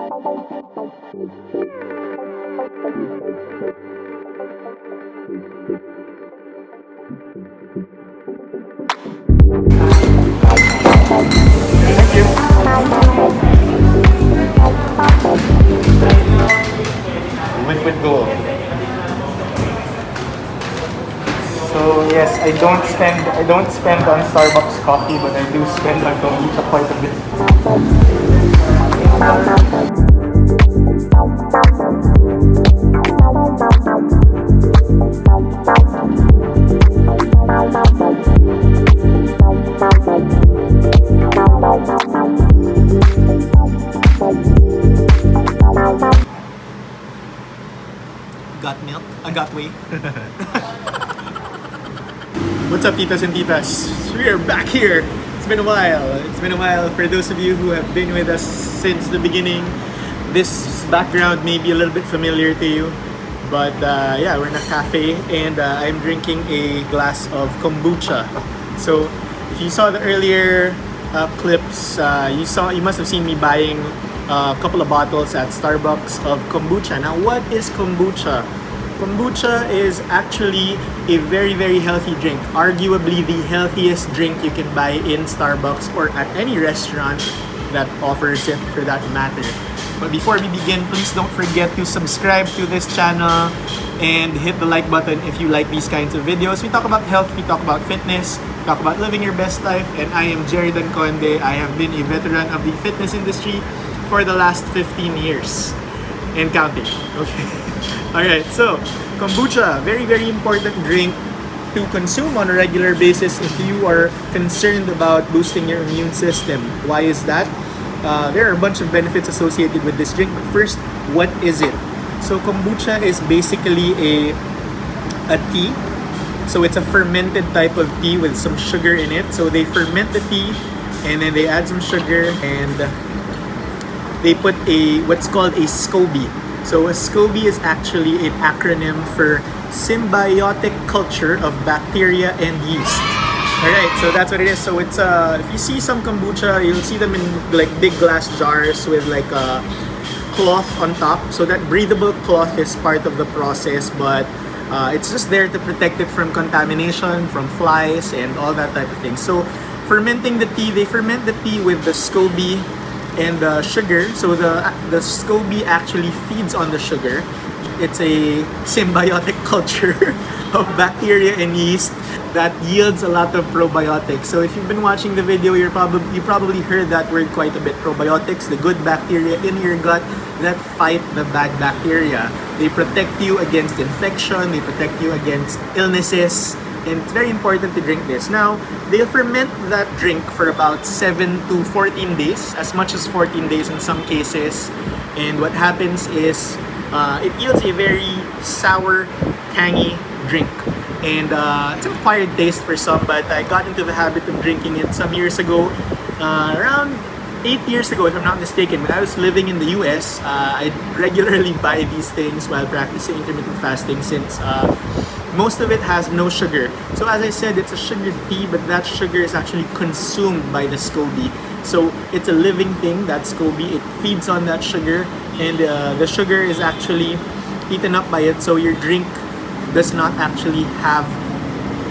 Thank you. Liquid gold. So yes, I don't spend on Starbucks coffee, but I do spend on kombucha quite a bit. Got milk? I got whey. What's up, titas and titas? We are back here. It's been a while. It's been a while. For those of you who have been with us since the beginning, this background may be a little bit familiar to you. But yeah, we're in a cafe and I'm drinking a glass of kombucha. So if you saw the earlier clips, you must have seen me buying a couple of bottles at Starbucks of kombucha. Now, what is kombucha? Kombucha is actually a very, very healthy drink. Arguably the healthiest drink you can buy in Starbucks or at any restaurant that offers it, for that matter. But before we begin, please don't forget to subscribe to this channel and hit the like button if you like these kinds of videos. We talk about health, we talk about fitness, we talk about living your best life, and I am Jerry Conde. I have been a veteran of the fitness industry for the last 15 years and counting. Okay. Alright, so kombucha, very, very important drink to consume on a regular basis if you are concerned about boosting your immune system. Why is that? There are a bunch of benefits associated with this drink, but first, what is it? So kombucha is basically a tea. So it's a fermented type of tea with some sugar in it. So they ferment the tea and then they add some sugar and they put what's called a SCOBY. So a SCOBY is actually an acronym for symbiotic culture of bacteria and yeast. Alright, so that's what it is. So it's if you see some kombucha, you'll see them in like big glass jars with like a cloth on top. So that breathable cloth is part of the process, but it's just there to protect it from contamination, from flies, and all that type of thing. So fermenting the tea, they ferment the tea with the SCOBY and the sugar. So the SCOBY actually feeds on the sugar. It's a symbiotic culture of bacteria and yeast that yields a lot of probiotics. So if you've been watching the video, you probably heard that word quite a bit. Probiotics, the good bacteria in your gut that fight the bad bacteria. They protect you against infection, they protect you against illnesses, and it's very important to drink this. Now, they'll ferment that drink for about 7 to 14 days, as much as 14 days in some cases. And what happens is it yields a very sour, tangy drink. And it's an acquired taste for some, but I got into the habit of drinking it some years ago. Around 8 years ago, if I'm not mistaken, when I was living in the US, I regularly buy these things while practicing intermittent fasting since most of it has no sugar. So as I said, it's a sugar tea, but that sugar is actually consumed by the SCOBY. So it's a living thing, that SCOBY. It feeds on that sugar, and the sugar is actually eaten up by it, so your drink does not actually have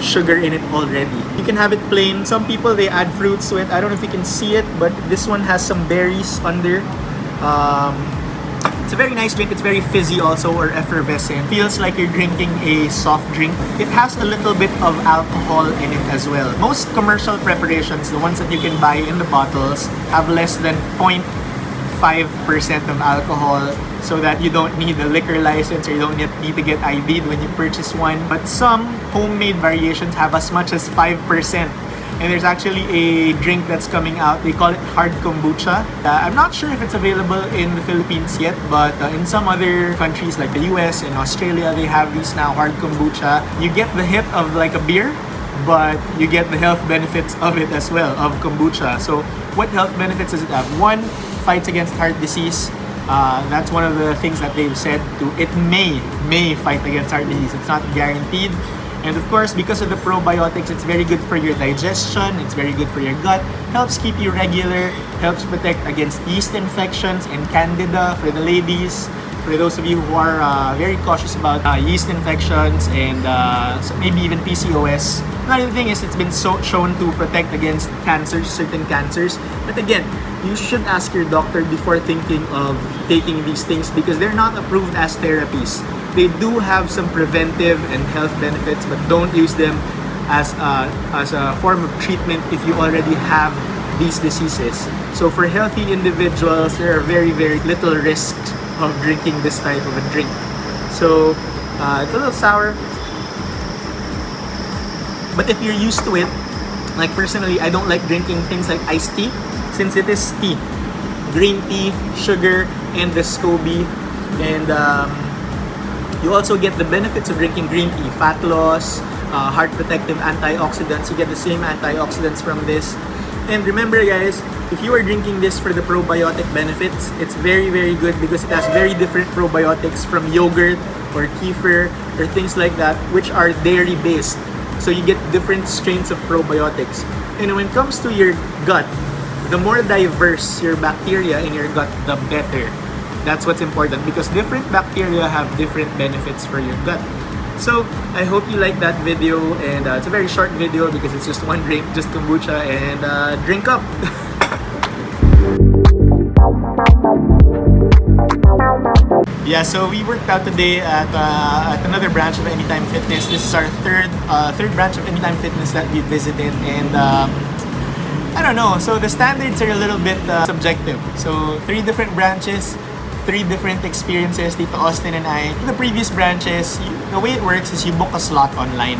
sugar in it already. You can have it plain. Some people, they add fruits to it. I don't know if you can see it, but this one has some berries under. It's a very nice drink. It's very fizzy also, or effervescent. Feels like you're drinking a soft drink. It has a little bit of alcohol in it as well. Most commercial preparations, the ones that you can buy in the bottles, have less than 0.5% of alcohol, so that you don't need a liquor license or you don't need to get ID'd when you purchase one. But some homemade variations have as much as 5%. And there's actually a drink that's coming out. They call it hard kombucha. I'm not sure if it's available in the Philippines yet, but in some other countries like the US and Australia, they have these now, hard kombucha. You get the hit of like a beer, but you get the health benefits of it as well, of kombucha. So what health benefits does it have? One, fights against heart disease. That's one of the things that they've said. It may fight against heart disease. It's not guaranteed. And of course, because of the probiotics, it's very good for your digestion, it's very good for your gut, helps keep you regular, helps protect against yeast infections and candida for the ladies. For those of you who are very cautious about yeast infections and so maybe even PCOS. Another thing is it's been shown to protect against cancers, certain cancers. But again, you should ask your doctor before thinking of taking these things because they're not approved as therapies. They do have some preventive and health benefits, but don't use them as a form of treatment if you already have these diseases. So for healthy individuals, there are very, very little risk of drinking this type of a drink. So it's a little sour, but if you're used to it, like personally, I don't like drinking things like iced tea since it is tea, green tea, sugar, and the SCOBY, and you also get the benefits of drinking green tea, fat loss, heart protective antioxidants. You get the same antioxidants from this. And remember guys, if you are drinking this for the probiotic benefits, it's very, very good because it has very different probiotics from yogurt or kefir or things like that, which are dairy based. So you get different strains of probiotics. And when it comes to your gut, the more diverse your bacteria in your gut, the better. That's what's important because different bacteria have different benefits for your gut. So I hope you like that video, and it's a very short video because it's just one drink, just kombucha, and drink up. Yeah, so we worked out today at another branch of Anytime Fitness. This is our third branch of Anytime Fitness that we visited, and I don't know. So the standards are a little bit subjective. So 3 different branches, 3 different experiences, Tito Austin and I. The previous branches, the way it works is you book a slot online.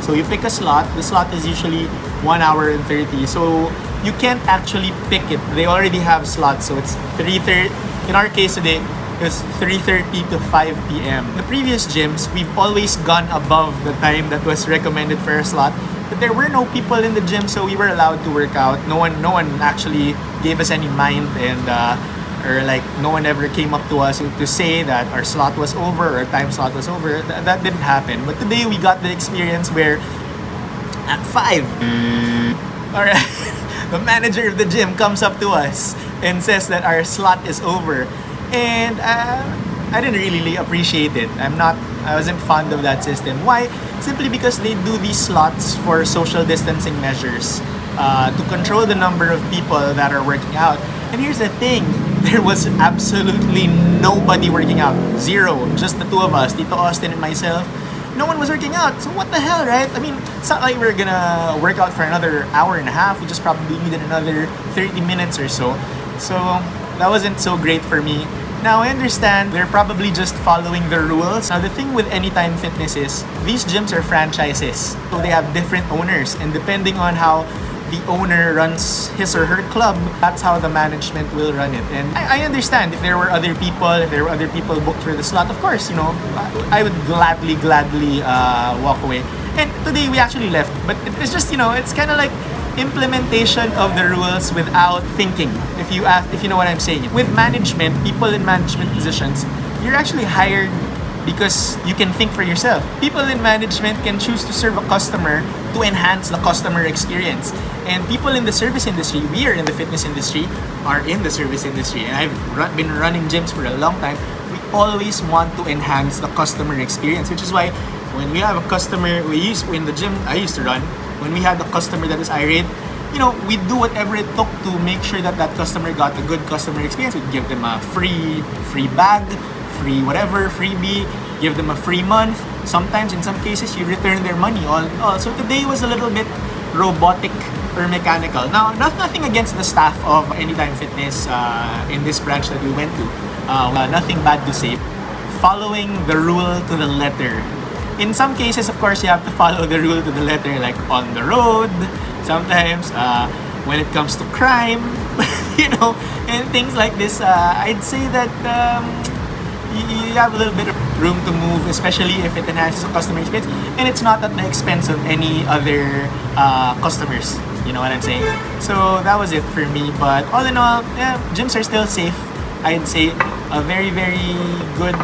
So you pick a slot. The slot is usually 1 hour and 30. So you can't actually pick it. They already have slots. So it's 3:30. In our case today, it's 3:30 to 5 p.m. The previous gyms, we've always gone above the time that was recommended for a slot. But there were no people in the gym, so we were allowed to work out. No one actually gave us any mind, and or like no one ever came up to us to say that our slot was over or our time slot was over. That didn't happen. But today we got the experience where at 5, alright, the manager of the gym comes up to us and says that our slot is over. And I didn't really appreciate it. I wasn't fond of that system. Why? Simply because they do these slots for social distancing measures to control the number of people that are working out. And here's the thing, there was absolutely nobody working out. 0. Just the 2 of us, Tito Austin and myself. No one was working out. So what the hell, right? I mean, it's not like we're gonna work out for another hour and a half. We just probably needed another 30 minutes or so. So that wasn't so great for me. Now, I understand they're probably just following the rules. Now, the thing with Anytime Fitness is these gyms are franchises. So they have different owners, and depending on how the owner runs his or her club, that's how the management will run it. And I understand if there were other people booked for the slot, of course, you know, I would gladly walk away. And today we actually left, but it's just, you know, it's kind of like implementation of the rules without thinking, if you know what I'm saying. With management, people in management positions, you're actually hired because you can think for yourself. People in management can choose to serve a customer to enhance the customer experience. And people in the service industry, we are in the fitness industry, are in the service industry, and I've been running gyms for a long time. We always want to enhance the customer experience, which is why when we have a customer, in the gym I used to run, when we had a customer that is irate, you know, we do whatever it took to make sure that customer got a good customer experience. We'd give them a free bag, free whatever, freebie, give them a free month. Sometimes, in some cases, you return their money. All. So today was a little bit robotic or mechanical. Now, nothing against the staff of Anytime Fitness in this branch that we went to. Nothing bad to say. Following the rule to the letter. In some cases, of course, you have to follow the rule to the letter, like on the road, sometimes when it comes to crime, you know, and things like this. I'd say that you have a little bit of room to move, especially if it enhances the customer experience, and it's not at the expense of any other customers. You know what I'm saying? So that was it for me. But all in all, yeah, gyms are still safe. I'd say a very, very good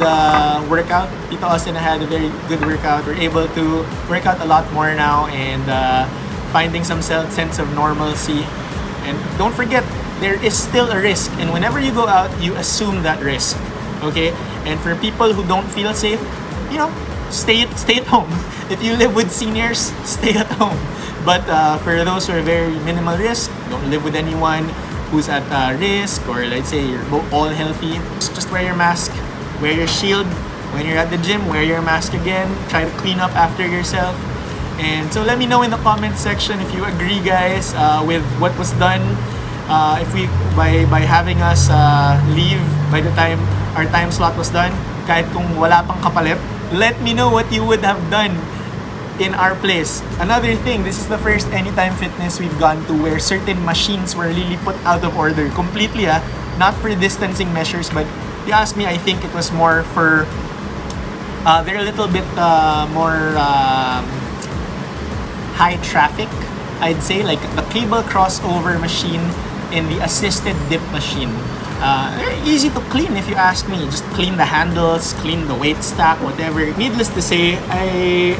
workout. Tito Austin had a very good workout. We're able to work out a lot more now and finding some sense of normalcy. And don't forget, there is still a risk. And whenever you go out, you assume that risk. Okay? And for people who don't feel safe, you know, stay at home. If you live with seniors, stay at home. But for those who are very minimal risk, don't live with anyone who's at risk, or let's say you're all healthy, just wear your mask, wear your shield. When you're at the gym, wear your mask again. Try to clean up after yourself. And so let me know in the comment section if you agree, guys, with what was done. If we by having us leave by the time our time slot was done, kahit kung wala pang kapalit, let me know what you would have done in our place. Another thing, this is the first Anytime Fitness we've gone to where certain machines were really put out of order completely. Not for distancing measures, but if you ask me, I think it was more for they're a little bit more high traffic, I'd say, like the cable crossover machine and the assisted dip machine. They're easy to clean if you ask me. Just clean the handles, clean the weight stack, whatever. Needless to say,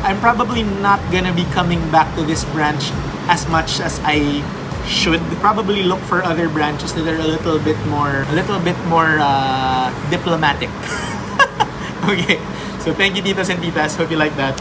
I'm probably not gonna be coming back to this branch as much as I should. Probably look for other branches that are a little bit more diplomatic. Okay, so thank you, titos and titas. Hope you like that.